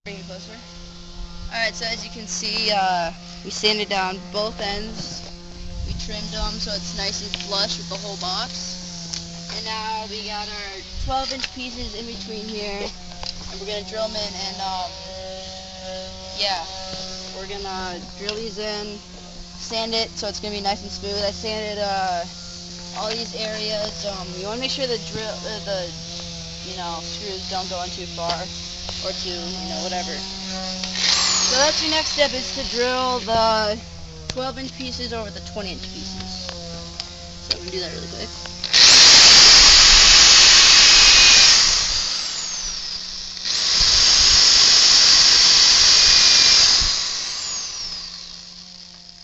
Bring it closer. Alright, so as you can see, we sanded down both ends. We trimmed them so it's nice and flush with the whole box. And now we got our 12-inch pieces in between here. And we're going to drill them in and, yeah. We're going to drill these in, sand it so it's going to be nice and smooth. I sanded all these areas. You want to make sure the screws don't go in too far. Or two, whatever. So that's your next step, is to drill the 12-inch pieces over the 20-inch pieces. So I'm going to do that really quick.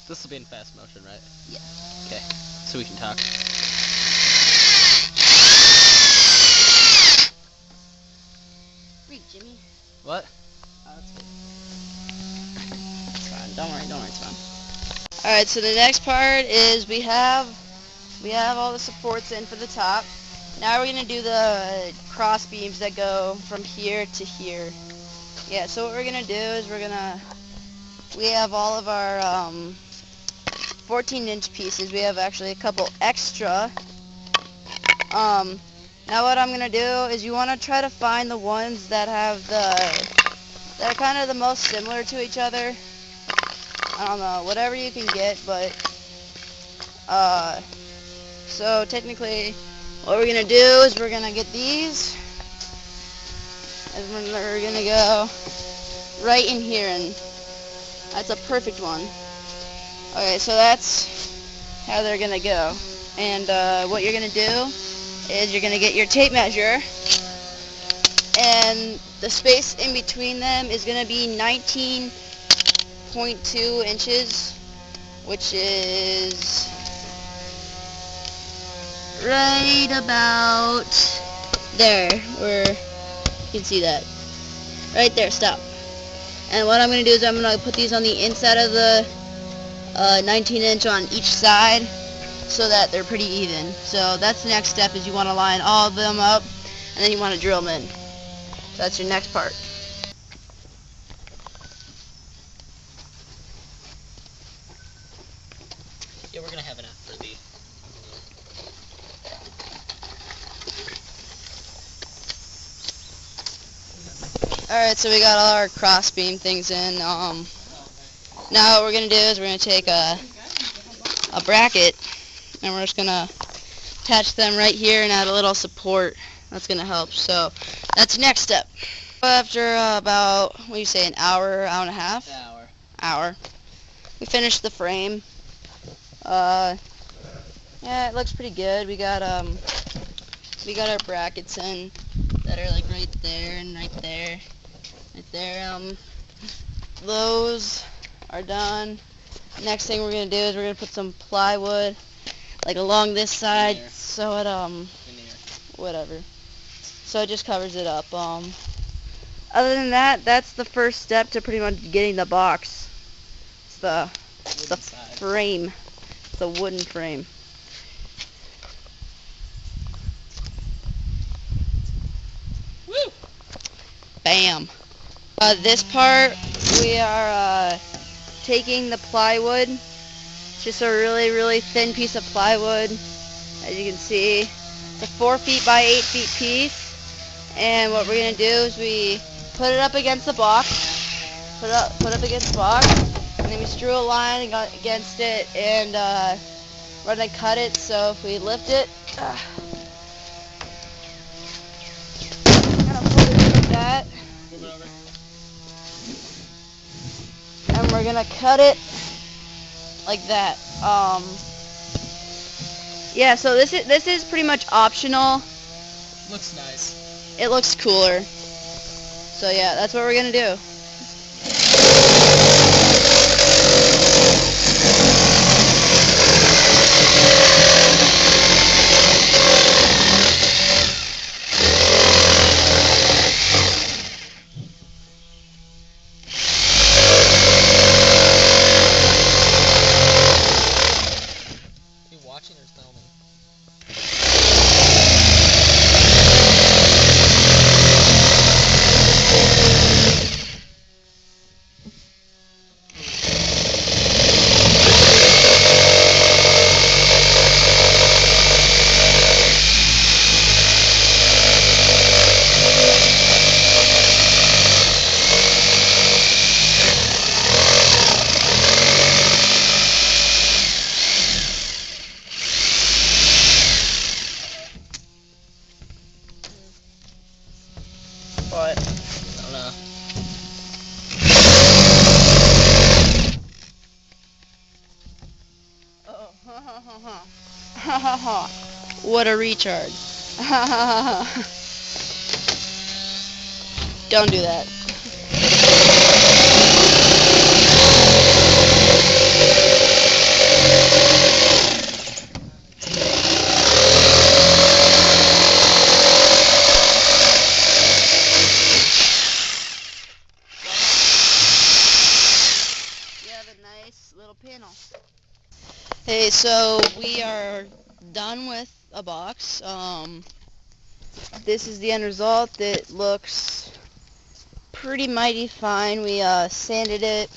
This will be in fast motion, right? Yeah. Okay, so we can talk. Read, Jimmy. What? Oh, that's good. It's fine. Don't worry, it's fine. Alright, so the next part is we have all the supports in for the top. Now we're going to do the cross beams that go from here to here. Yeah, so what we're going to do is we have all of our 14-inch pieces. We have actually a couple extra. Now what I'm going to do is you want to try to find the ones that have that are kind of the most similar to each other. I don't know, whatever you can get, but so technically what we're going to do is we're going to get these and we're going to go right in here, and that's a perfect one. Okay, so that's how they're going to go. And what you're going to do is you're going to get your tape measure, and the space in between them is going to be 19.2 inches, which is right about there, where you can see that. Right there, stop. And what I'm going to do is I'm going to put these on the inside of the 19-inch on each side, so that they're pretty even. So that's the next step, is you want to line all of them up, and then you want to drill them in. So that's your next part. Yeah, we're gonna have an app for the. Alright, so we got all our cross beam things in. Now what we're going to do is we're going to take a bracket, and we're just going to attach them right here and add a little support. That's going to help. So that's the next step. After about, what do you say, an hour, hour and a half? Hour. We finished the frame. Yeah, it looks pretty good. We got our brackets in that are like right there and right there. Right there. Those are done. Next thing we're gonna do is we're gonna put some plywood like along this side, so it whatever. So it just covers it up. Other than that, that's the first step to pretty much getting the box. It's the frame. It's the wooden frame. Woo! Bam. This part we are taking the plywood, just a really thin piece of plywood. As you can see, it's a 4 feet by 8 feet piece, and what we're gonna do is we put it up against the box, put up against the box, and then we screw a line against it, and we're gonna cut it. So if we lift it, gonna put it like that, and we're gonna cut it like that. Yeah, so this is pretty much optional. Looks nice. It looks cooler. So yeah, that's what we're gonna do. Are you watching or filming? What? I don't know. Oh, ha ha ha ha. Ha ha ha. What a retard. Ha ha ha. Don't do that. You have a nice little panel. Hey, so we are done with a box. This is the end result. It looks pretty mighty fine. We sanded it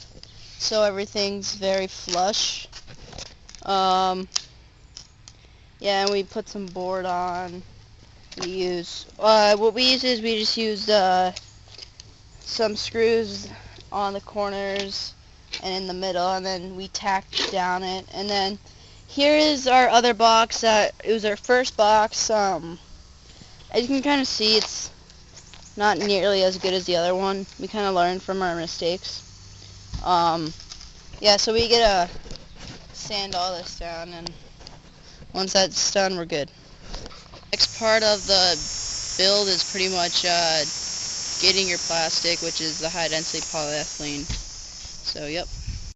so everything's very flush. Yeah, and we put some board on. We use what we use is we just used some screws on the corners and in the middle, and then we tacked down it. And then here is our other box. It was our first box. As you can kind of see, it's not nearly as good as the other one. We kind of learned from our mistakes. Yeah, so we get to sand all this down, and once that's done, we're good. Next part of the build is pretty much getting your plastic, which is the high density polyethylene. So, yep.